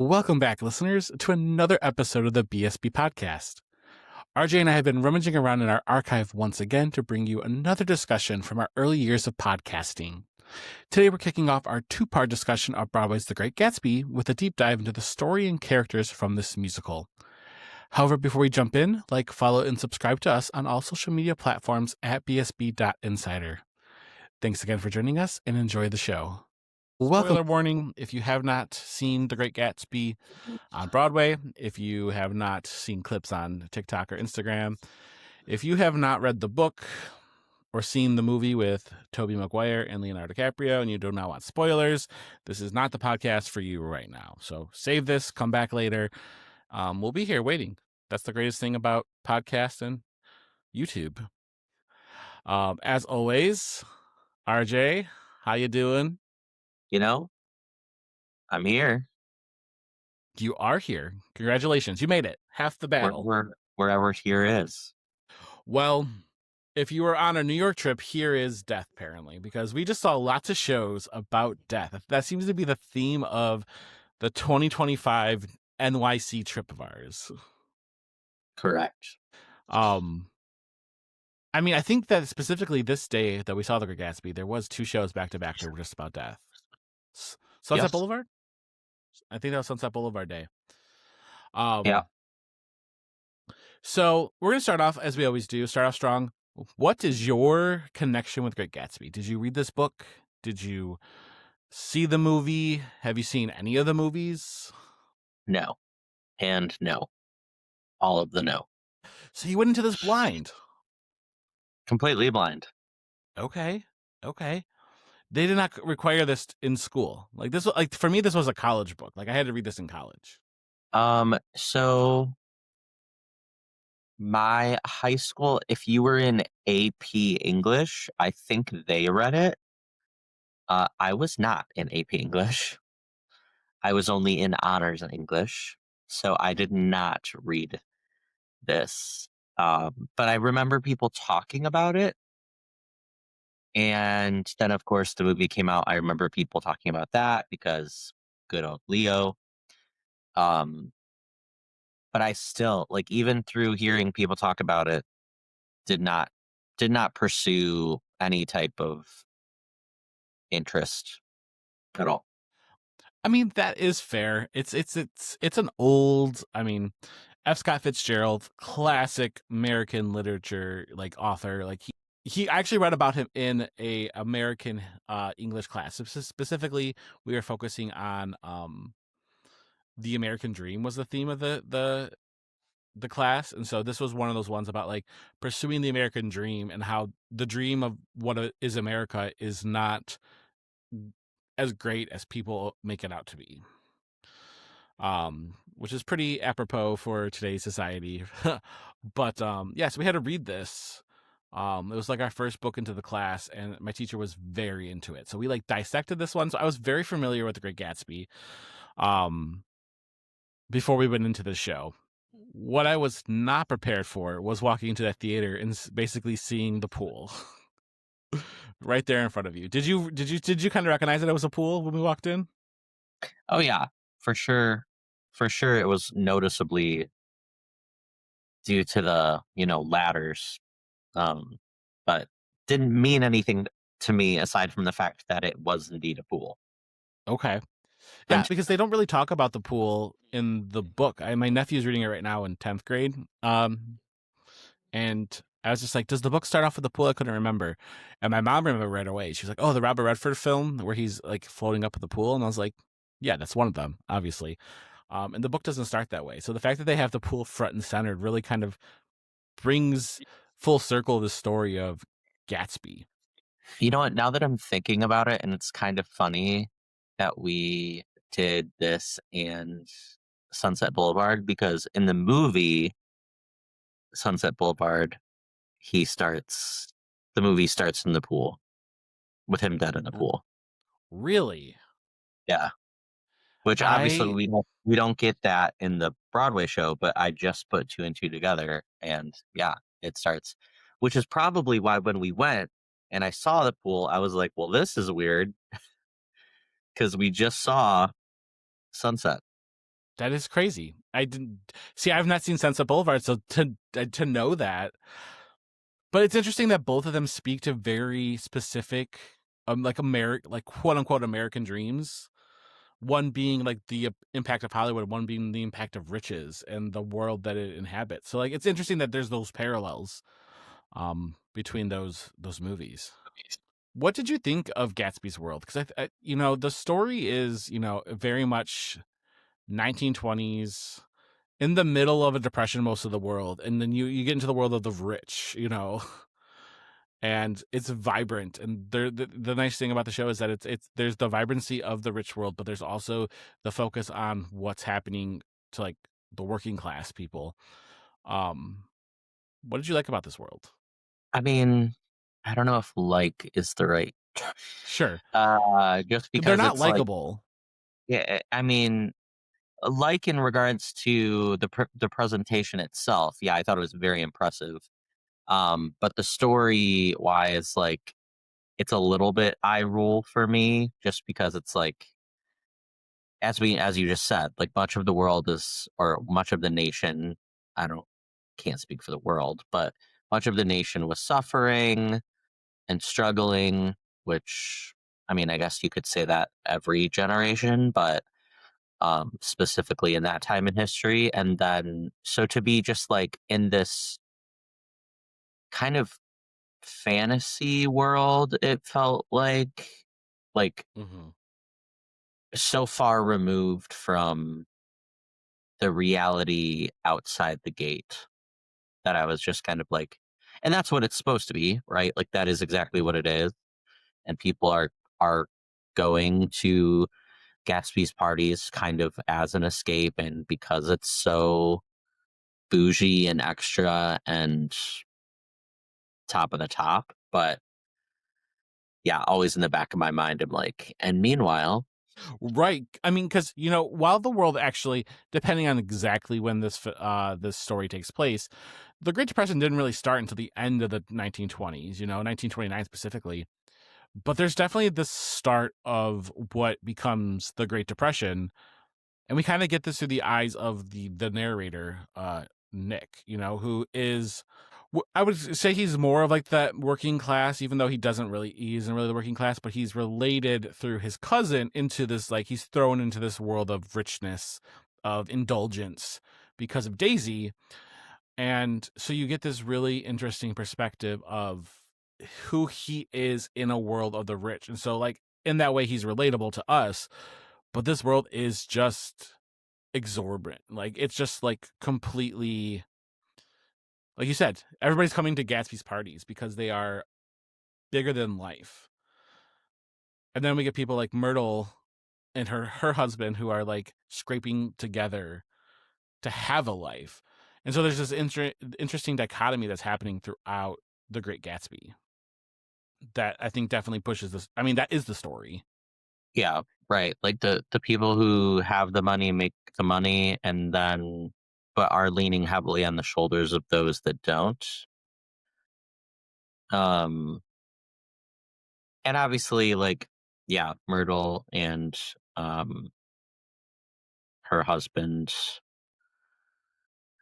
Welcome back, listeners, to another episode of the BSB Podcast. RJ and I have been rummaging around in our archive once again to bring you another discussion from our early years of podcasting. Today we're kicking off our two-part discussion of Broadway's The Great Gatsby with a deep dive into the story and characters from this musical. However, before we jump in, like, follow, and subscribe to us on all social media platforms at bsb.insider. Thanks again for joining us and enjoy the show. Spoiler warning, if you have not seen The Great Gatsby on Broadway, if you have not seen clips on TikTok or Instagram, if you have not read the book or seen the movie with Tobey Maguire and Leonardo DiCaprio and you do not want spoilers, this is not the podcast for you right now. So save this, come back later. We'll be here waiting. That's the greatest thing about podcasts and YouTube. As always, RJ, how you doing? I'm here. You are here. Congratulations. You made it. Half the battle. Wherever here is. Well, if you were on a New York trip, here is death, apparently, because we just saw lots of shows about death. That seems to be the theme of the 2025 NYC trip of ours. Correct. I mean, I think that specifically this day that we saw The Great Gatsby, there was two shows back-to-back that were just about death. Sunset Boulevard? I think that was Sunset Boulevard Day. Yeah. So we're going to start off, as we always do, start off strong. What is your connection with Great Gatsby? Did you read this book? Did you see the movie? Have you seen any of the movies? No. And no. All of the no. So you went into this blind? Completely blind. Okay. They did not require this in school. Like this, like for me, this was a college book. Like I had to read this in college. So my high school, if you were in AP English, I think they read it. I was not in AP English. I was only in honors in English, so I did not read this. But I remember people talking about it. And then, of course, the movie came out. I remember people talking about that because good old Leo. But I still, like, even through hearing people talk about it, did not pursue any type of interest at all. I mean, that is fair. It's an old, I mean, F. Scott Fitzgerald, classic American literature, like author. Like he actually read about him in a American English class. Specifically, we were focusing on the American Dream was the theme of the class, and so this was one of those ones about like pursuing the American dream and how the dream of what is America is not as great as people make it out to be. Which is pretty apropos for today's society. But so we had to read this. It was like our first book into the class, and my teacher was very into it. So we like dissected this one. So I was very familiar with The Great Gatsby before we went into the show. What I was not prepared for was walking into that theater and basically seeing the pool right there in front of you. Did you kind of recognize that it was a pool when we walked in? Oh yeah, for sure. It was noticeably due to the, ladders. But didn't mean anything to me aside from the fact that it was indeed a pool. Okay. Yeah, because they don't really talk about the pool in the book. My nephew's reading it right now in 10th grade. And I was just like, does the book start off with the pool? I couldn't remember. And my mom remembered right away. She was like, oh, the Robert Redford film where he's like floating up at the pool. And I was like, yeah, that's one of them, obviously. And the book doesn't start that way. So the fact that they have the pool front and centered really kind of brings full circle the story of Gatsby. You know what? Now that I'm thinking about it, and it's kind of funny that we did this and Sunset Boulevard, because in the movie Sunset Boulevard, the movie starts in the pool with him dead in the pool. Really? Yeah. Which obviously we don't get that in the Broadway show, but I just put two and two together, and yeah, it starts, which is probably why when we went and I saw the pool, I was like, well, this is weird because we just saw Sunset. That is crazy. I didn't see. I've not seen Sunset Boulevard, so to know that. But it's interesting that both of them speak to very specific, like quote unquote American dreams. One being like the impact of Hollywood, one being the impact of riches and the world that it inhabits. So like, it's interesting that there's those parallels, between those movies. What did you think of Gatsby's World? Because the story is, very much 1920s, in the middle of a depression, most of the world, and then you get into the world of the rich, and it's vibrant. And the nice thing about the show is that it's there's the vibrancy of the rich world, but there's also the focus on what's happening to like the working class people. Um, what did you like about this world? I mean, I don't know if like is the right Sure, just they're because not it's like, likable. yeah, I mean, like in regards to the presentation itself, yeah, I thought it was very impressive. But the story wise, like, it's a little bit eye roll for me, just because it's like, as you just said, like much of the world is, or much of the nation, I don't can't speak for the world, but much of the nation was suffering and struggling, which, I mean, I guess you could say that every generation, but specifically in that time in history. And then, so to be just like in this kind of fantasy world, it felt like Hmm. so far removed from the reality outside the gate that I was just kind of like, and that's what it's supposed to be, right? Like that is exactly what it is. And people are going to Gatsby's parties kind of as an escape, and because it's so bougie and extra and top of the top. But yeah, always in the back of my mind, I'm like, and meanwhile, Right. I mean, because while the world actually, depending on exactly when this story takes place, the Great Depression didn't really start until the end of the 1920s. 1929 specifically. But there's definitely the start of what becomes the Great Depression, and we kind of get this through the eyes of the narrator, Nick. Who is, I would say he's more of like that working class, even though he isn't really the working class, but he's related through his cousin into this, like he's thrown into this world of richness, of indulgence because of Daisy. And so you get this really interesting perspective of who he is in a world of the rich. And so like in that way he's relatable to us, but this world is just exorbitant. Like it's just like completely, like you said, everybody's coming to Gatsby's parties because they are bigger than life. And then we get people like Myrtle and her husband who are like scraping together to have a life. And so there's this interesting dichotomy that's happening throughout The Great Gatsby that I think definitely pushes this. I mean, that is the story. yeah, right. Like the people who have the money make the money, and then but are leaning heavily on the shoulders of those that don't. Um, and obviously, like, yeah, Myrtle and um her husband,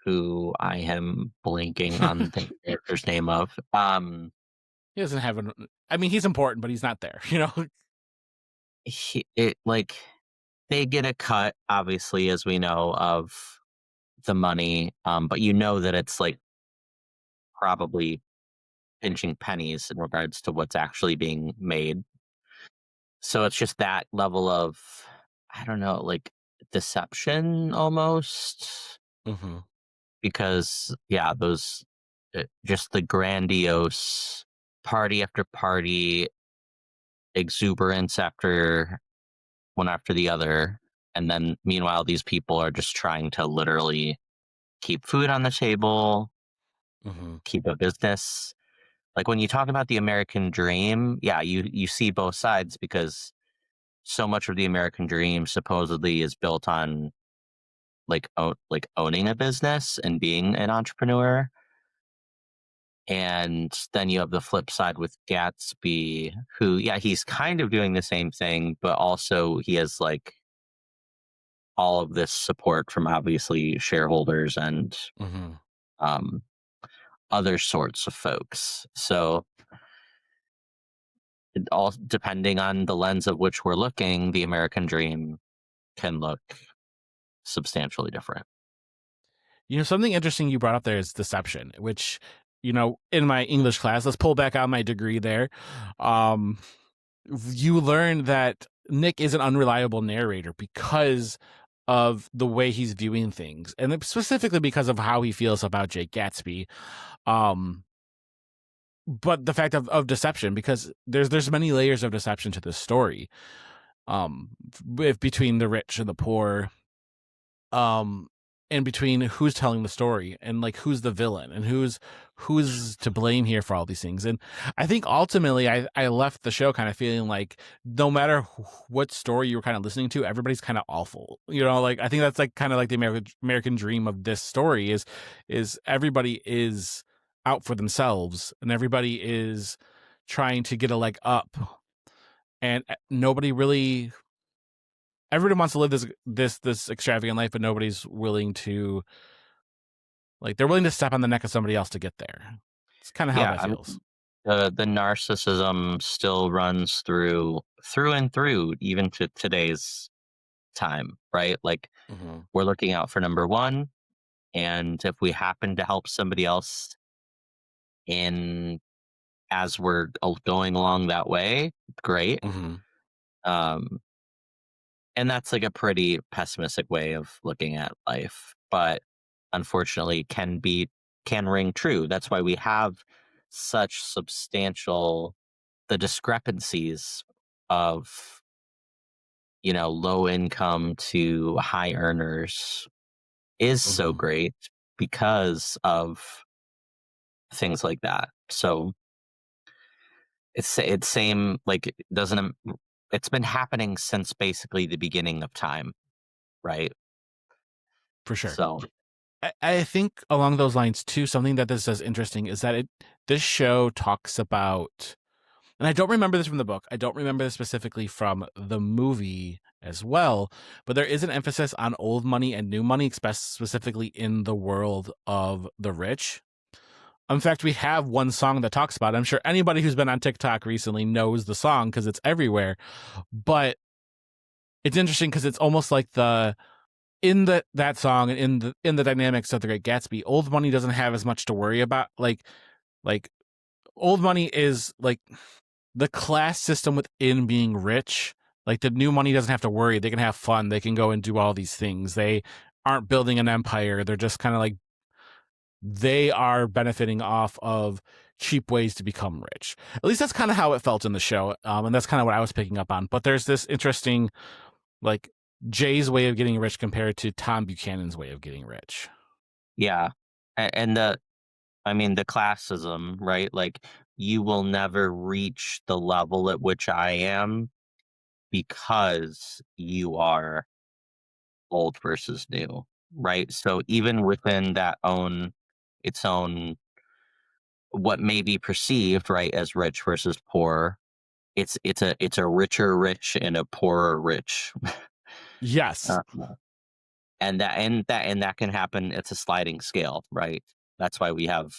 who I am blanking on the character's name of. He doesn't have an. I mean, he's important, but he's not there. Like, they get a cut, obviously, as we know, of the money, but you know that it's like probably pinching pennies in regards to what's actually being made. So it's just that level of, I don't know, like deception almost, Mm-hmm. because yeah, those just the grandiose party after party, exuberance after one after the other, and then meanwhile these people are just trying to literally keep food on the table, Mm-hmm. keep a business. Like when you talk about the American dream, yeah, you see both sides, because so much of the American dream supposedly is built on like owning a business and being an entrepreneur. And then you have the flip side with Gatsby, who, yeah, he's kind of doing the same thing, but also he has like all of this support from obviously shareholders and Mm-hmm. um, other sorts of folks. So it all depending on the lens of which we're looking, the American dream can look substantially different. Something interesting you brought up there is deception, which, in my English class, let's pull back on my degree there. You learn that Nick is an unreliable narrator because of the way he's viewing things, and specifically because of how he feels about Jay Gatsby. But the fact of deception, because there's many layers of deception to this story, between the rich and the poor, and between who's telling the story and like who's the villain and who's to blame here for all these things. And I think ultimately I left the show kind of feeling like no matter what story you were kind of listening to, everybody's kind of awful. Like I think that's like kind of like the American dream of this story is everybody is out for themselves and everybody is trying to get a leg up, and everyone wants to live this extravagant life, but nobody's willing to, like, they're willing to step on the neck of somebody else to get there. It's kind of how that I mean, feels. the narcissism still runs through and through, even to today's time, right? Like Mm-hmm. we're looking out for number one, and if we happen to help somebody else in as we're going along that way, great. Mm-hmm. Um, and that's like a pretty pessimistic way of looking at life, but unfortunately can ring true. That's why we have such substantial the discrepancies of low income to high earners is so Mm-hmm. great because of things like that. So it's same, like it doesn't it's been happening since basically the beginning of time, right? For sure. So I think along those lines too, something that this does interesting is that this show talks about, and I don't remember this from the book. I don't remember this specifically from the movie as well, but there is an emphasis on old money and new money, specifically in the world of the rich. In fact, we have one song that talks about it. I'm sure anybody who's been on TikTok recently knows the song because it's everywhere. But it's interesting because it's almost like that song and in the dynamics of the Great Gatsby, old money doesn't have as much to worry about. Like old money is like the class system within being rich. Like the new money doesn't have to worry. They can have fun. They can go and do all these things. They aren't building an empire. They're just kind of like, they are benefiting off of cheap ways to become rich. At least that's kind of how it felt in the show. And that's kind of what I was picking up on. But there's this interesting, like, Jay's way of getting rich compared to Tom Buchanan's way of getting rich. yeah, and the classism, right? Like you will never reach the level at which I am because you are old versus new, right? So even within its own, what may be perceived, right, as rich versus poor, it's a richer rich and a poorer rich. Yes. uh, and that can happen. It's a sliding scale, right? That's why we have,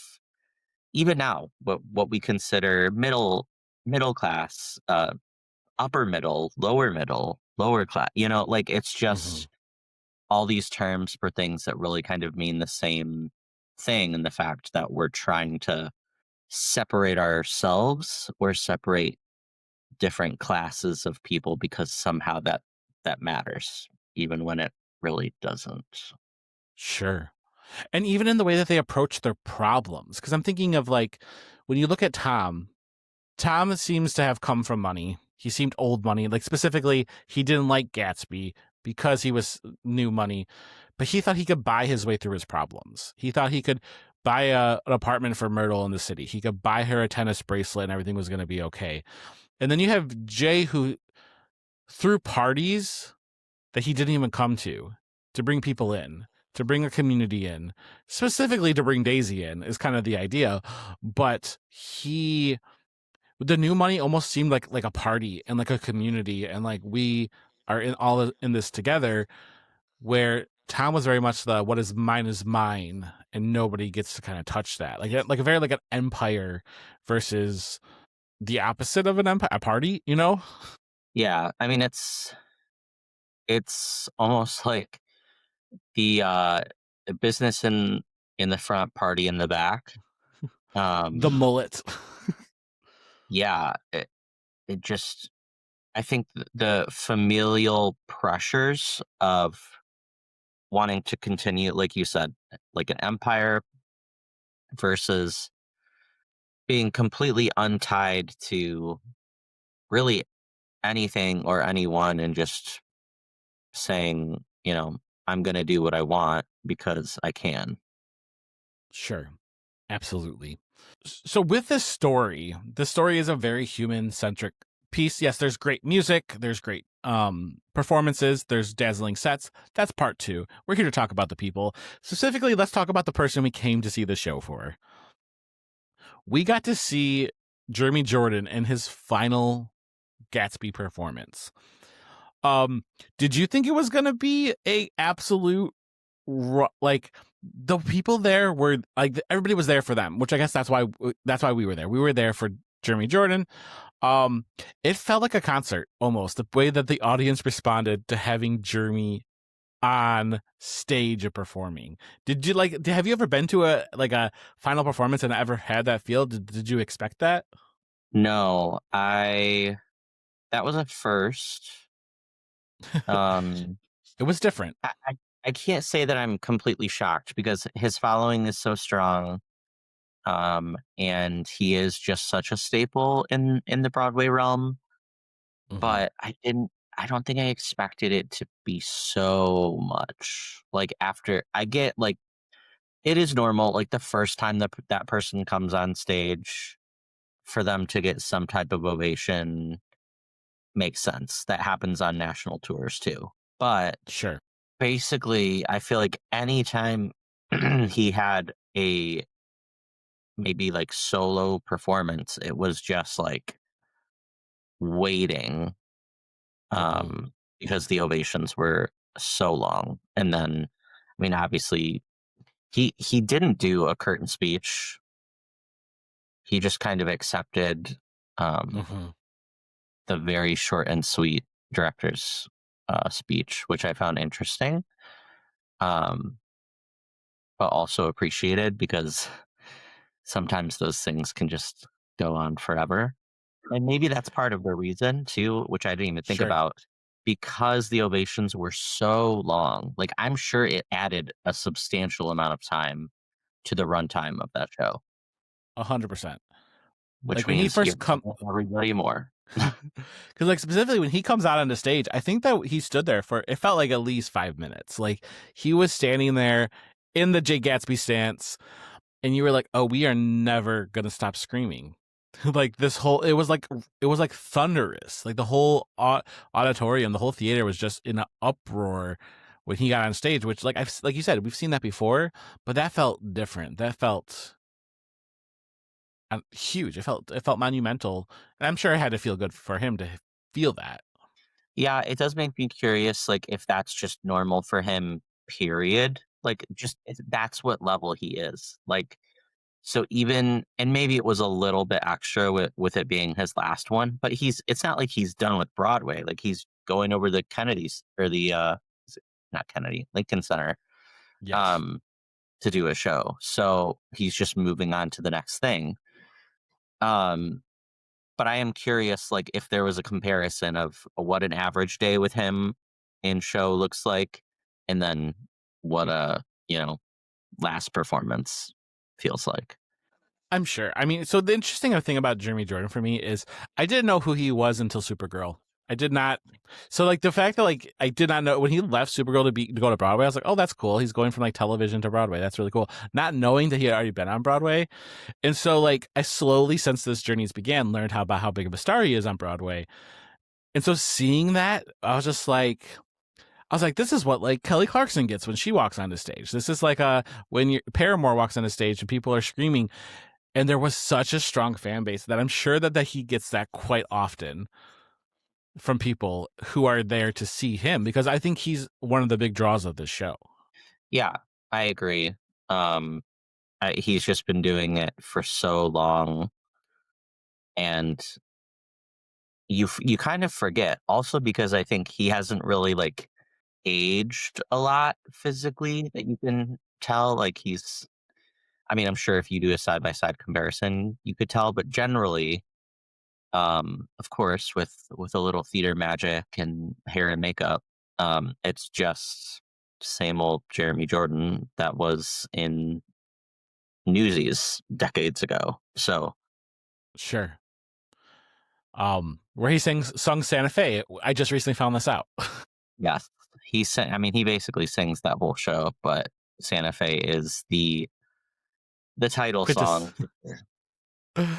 even now, what we consider middle class, upper middle, lower class, like it's Mm-hmm. just all these terms for things that really kind of mean the same thing, and the fact that we're trying to separate ourselves or separate different classes of people because somehow that matters, even when it really doesn't. Sure. And even in the way that they approach their problems. Because I'm thinking of, like, when you look at Tom seems to have come from money. He seemed old money. Like, specifically, he didn't like Gatsby because he was new money, but he thought he could buy his way through his problems. He thought he could buy an apartment for Myrtle in the city. He could buy her a tennis bracelet and everything was going to be okay. And then you have Jay, who threw parties that he didn't even come to bring people in, to bring a community in, specifically to bring Daisy in, is kind of the idea. But the new money almost seemed like a party and like a community, and like we are in all in this together. where Tom was very much the what is mine, and nobody gets to kind of touch that. Like a very like an empire versus the opposite of an empire, a party, you know? Yeah, I mean, it's almost like the business in the front, party in the back. The Um, mullet. yeah, it just I think the familial pressures of wanting to continue, like you said, like an empire versus being completely untied to really anything or anyone and just saying, I'm going to do what I want because I can. Sure. Absolutely. So with this story is a very human centric piece. Yes, there's great music, there's great performances, there's dazzling sets. That's part 2. We're here to talk about the people. Specifically, let's talk about the person we came to see the show for. We got to see Jeremy Jordan in his final Gatsby performance. Did you think it was going to be a absolute like the people there were like everybody was there for them, which I guess that's why we were there. We were there for Jeremy Jordan. It felt like a concert almost, the way that the audience responded to having Jeremy on stage and performing. Have you ever been to a final performance and ever had that feel? Did you expect that? No, that was a first. It was different. I can't say that I'm completely shocked because his following is so strong. And he is just such a staple in the Broadway realm. Mm-hmm. But I don't think I expected it to be so much. Like after I get like, it is normal. Like the first time that person comes on stage, for them to get some type of ovation makes sense. That happens on national tours too. But Sure. basically, I feel like anytime he had a maybe like solo performance, it was just like waiting, because the ovations were so long. And then, I mean, obviously, he didn't do a curtain speech. He just kind of accepted the very short and sweet director's speech, which I found interesting, but also appreciated because sometimes those things can just go on forever. And maybe that's part of the reason too, which I didn't even think Sure. about, because the ovations were so long. Like I'm sure it added a substantial amount of time to the runtime of that show, 100%. which Like when he means you're first come everybody more. because like specifically when he comes out on the stage, I think that he stood there for it felt like at least 5 minutes. Like he was standing there in the Jay Gatsby stance, and you were like, "Oh, we are never gonna stop screaming." Like it was like thunderous. Like the whole auditorium, the whole theater was just in an uproar when he got on stage. Which, like you said, we've seen that before, but that felt different. That felt huge. It felt monumental, and I'm sure it had to feel good for him to feel that. Yeah, it does make me curious, like if that's just normal for him, period. Like just if that's what level he is. Like so even, and maybe it was a little bit extra with it being his last one, but it's not like he's done with Broadway. Like he's going over the Kennedys or the not Kennedy, Lincoln Center, Yes, to do a show. So he's just moving on to the next thing. Um, but I am curious, like if there was a comparison of what an average day with him in show looks like, and then what a last performance feels like. I'm sure. I mean, so the interesting thing about Jeremy Jordan for me is I didn't know who he was until Supergirl. I did not. So like the fact that like I did not know when he left Supergirl to go to Broadway, I was like, oh, that's cool. He's going from like television to Broadway. That's really cool. Not knowing that he had already been on Broadway, and so like I slowly, since this journey's began, learned about how big of a star he is on Broadway. And so seeing that, I was like, this is what like Kelly Clarkson gets when she walks on the stage. This is like when Paramore walks on the stage and people are screaming. And there was such a strong fan base that I'm sure that he gets that quite often. from people who are there to see him, because I think he's one of the big draws of this show. Yeah, I agree. Um, he's just been doing it for so long, and you kind of forget. Also, because I think he hasn't really like aged a lot physically that you can tell. Like he's, I mean, I'm sure if you do a side by side comparison, you could tell, but generally, of course, with a little theater magic and hair and makeup, it's just same old Jeremy Jordan that was in Newsies decades ago. So Sure. Where he sung Santa Fe. I just recently found this out. yes, I mean, he basically sings that whole show, but Santa Fe is the title Quintus. song. For sure.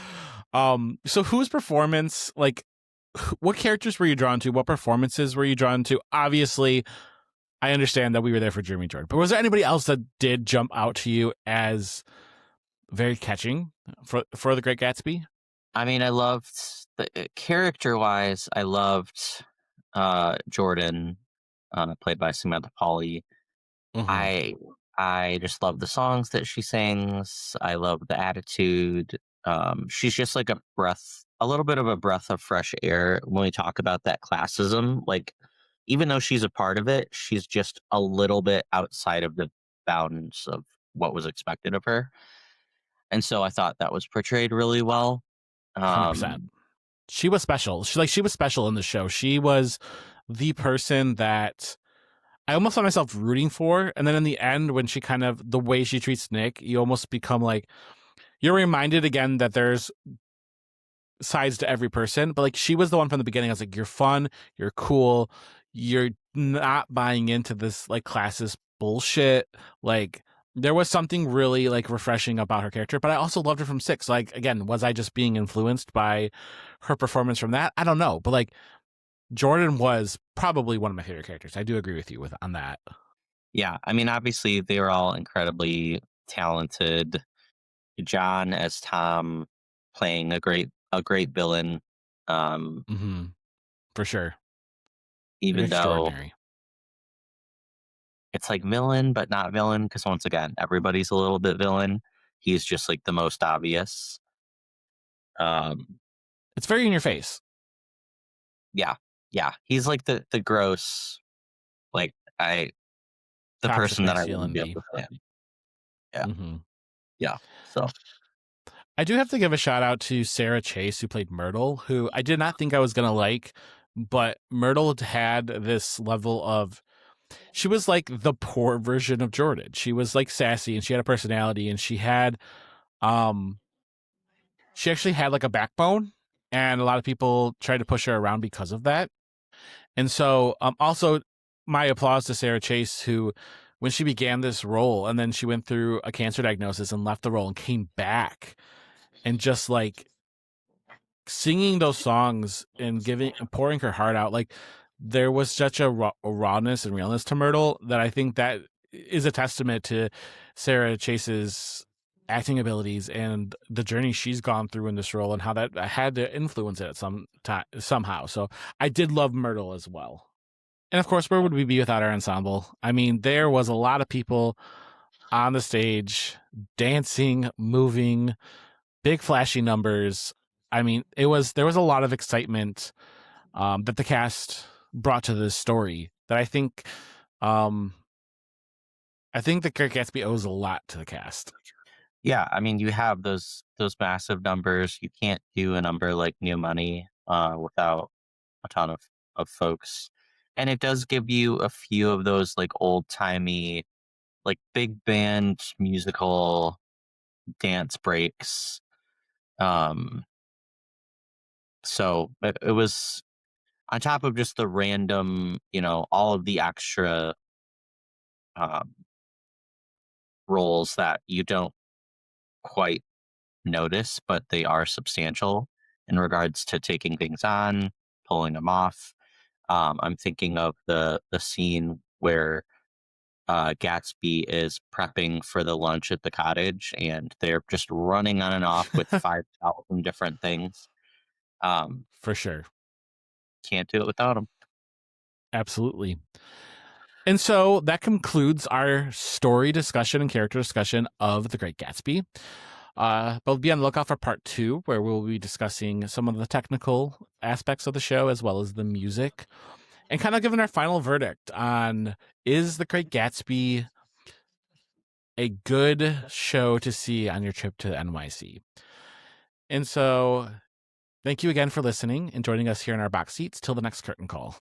So whose performance, like, what characters were you drawn to? What performances were you drawn to? Obviously, I understand that we were there for Jeremy Jordan, but was there anybody else that did jump out to you as very catching for the Great Gatsby? I mean, I loved the character wise. I loved Jordan, played by Samantha Pauly. Mm-hmm. I I just love the songs that she sings. I love the attitude. She's just like a little bit of a breath of fresh air when we talk about that classism. Like, even though she's a part of it, she's just a little bit outside of the bounds of what was expected of her. And so I thought that was portrayed really well. 100%. Um, She was special. She was special in the show. She was the person that I almost found myself rooting for. And then in the end, when she kind of, the way she treats Nick, you almost become like, you're reminded again that there's sides to every person. But like, she was the one from the beginning. I was like, you're fun, you're cool, you're not buying into this like classist bullshit. Like, there was something really like refreshing about her character. But I also loved her from Six. Like, again, was I just being influenced by her performance from that? I don't know. But like, Jordan was probably one of my favorite characters. I do agree with you on that. yeah, I mean, obviously they were all incredibly talented. John as Tom, playing a great villain. Um, Mm-hmm. For sure. even though Extraordinary. it's like villain but not villain, because once again, everybody's a little bit villain. He's just like the most obvious. Um, It's very in your face. yeah, yeah, he's like the gross, like I the Toxic person that I wouldn't be able masculinity. to stand. Yeah, Mm-hmm. yeah. So I do have to give a shout out to Sarah Chase, who played Myrtle, who I did not think I was going to like, but Myrtle had this level of, she was like the poor version of Jordan. She was like sassy and she had a personality and um, she actually had like a backbone, and a lot of people tried to push her around because of that. And so, also my applause to Sarah Chase, who, when she began this role and then she went through a cancer diagnosis and left the role and came back and just like singing those songs and pouring her heart out, like there was such a rawness and realness to Myrtle that I think that is a testament to Sarah Chase's acting abilities and the journey she's gone through in this role and how that had to influence it at some time somehow. So I did love Myrtle as well. And of course, where would we be without our ensemble? I mean, there was a lot of people on the stage dancing, moving, big flashy numbers. I mean, there was a lot of excitement that the cast brought to this story that um, I think the Great Gatsby owes a lot to the cast. yeah, I mean, you have those massive numbers. You can't do a number like New Money without a ton of folks, and it does give you a few of those like old timey, like big band musical dance breaks. Um, so it was on top of just the random, all of the extra um, roles that you don't quite notice, but they are substantial in regards to taking things on, pulling them off. I'm thinking of the scene where Gatsby is prepping for the lunch at the cottage, and they're just running on and off with 5,000 different things. Um, For sure. Can't do it without them. Absolutely. And so that concludes our story discussion and character discussion of The Great Gatsby. But be on the lookout for part 2, where we'll be discussing some of the technical aspects of the show as well as the music, and kind of giving our final verdict on, is The Great Gatsby a good show to see on your trip to NYC? And so thank you again for listening and joining us here in our box seats till the next curtain call.